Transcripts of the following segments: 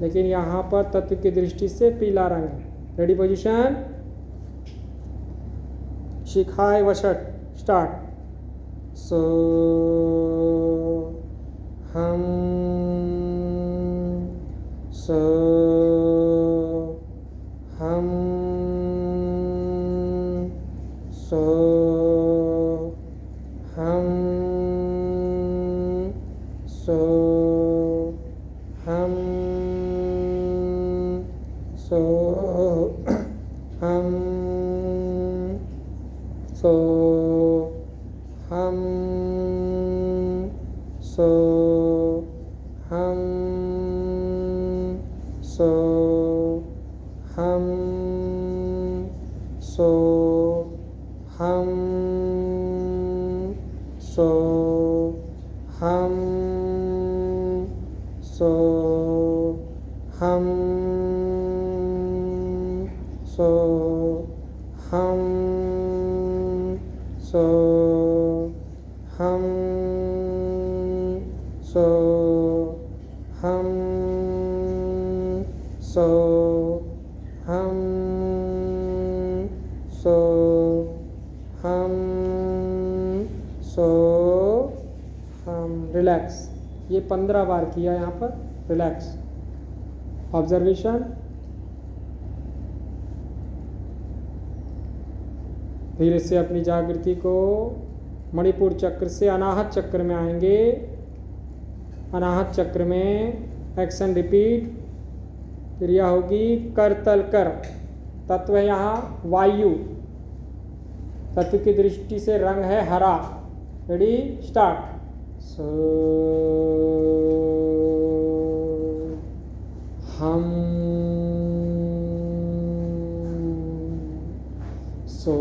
लेकिन यहाँ पर तत्व की दृष्टि से पीला रंग है। रेडी पोजीशन, शिखाय वषट, स्टार्ट। सो हम सो हम सो हम सो हम सो हम सो हम सो हम सो हम सो हम सो हम सो हम सो हम सो हम सो हम सो हम सो हम सो हम। रिलैक्स। ये 15 बार किया यहाँ पर। रिलैक्स। ऑब्जर्वेशन, धीरे से अपनी जागृति को मणिपुर चक्र से अनाहत चक्र में आएंगे। अनाहत चक्र में एक्शन रिपीट, क्रिया होगी करतल कर। तत्व है यहाँ वायु, तत्व की दृष्टि से रंग है हरा। Ready, start. सो हम सो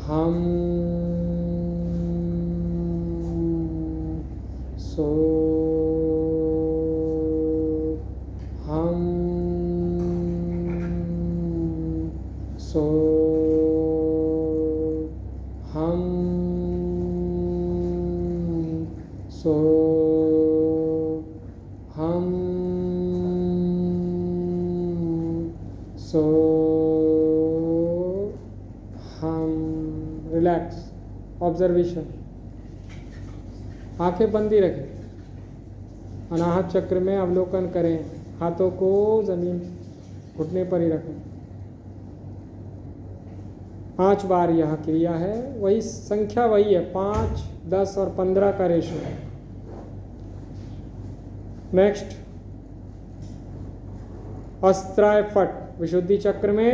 हम सो हम सो हम सो हम सो हम। रिलैक्स। ऑब्जर्वेशन, आंखें बंदी रखें। अनाहत चक्र में अवलोकन करें। हाथों को जमीन घुटने पर ही रखें। 5 बार यह क्रिया है। वही संख्या वही है, 5, 10 और 15 का रेशो है। नेक्स्ट, अस्त्राय फट। विशुद्धि चक्र में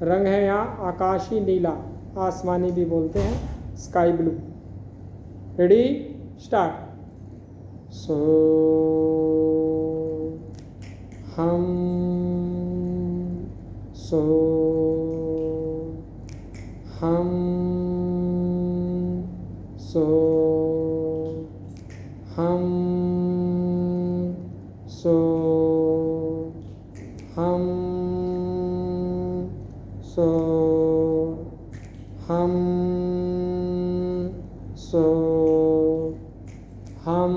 रंग है यहाँ आकाशी नीला, आसमानी भी बोलते हैं, स्काई ब्लू। Ready, start. सो हम सो हम सो हम सो हम सो हम सो हम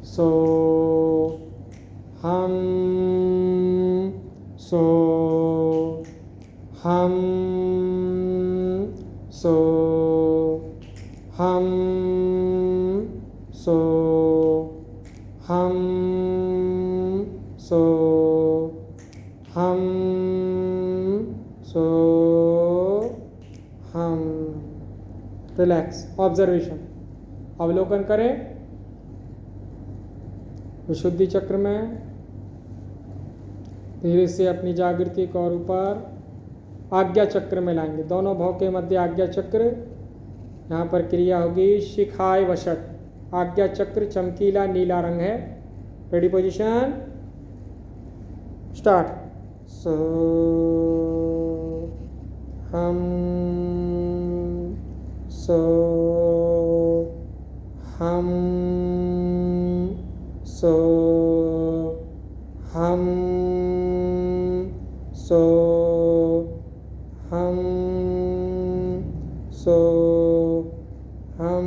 सो हम सो हम सो हम सो हम सो हम सो हम। रिलैक्स। ऑब्जर्वेशन, अवलोकन करें। विशुद्धि चक्र में धीरे से अपनी जागृति को और ऊपर आज्ञा चक्र में लाएंगे। दोनों भाव के मध्य आज्ञा चक्र। यहाँ पर क्रिया होगी शिखाय वषट। आज्ञा चक्र चमकीला नीला रंग है। Ready position, start. सो हम सो हम सो हम सो हम सो हम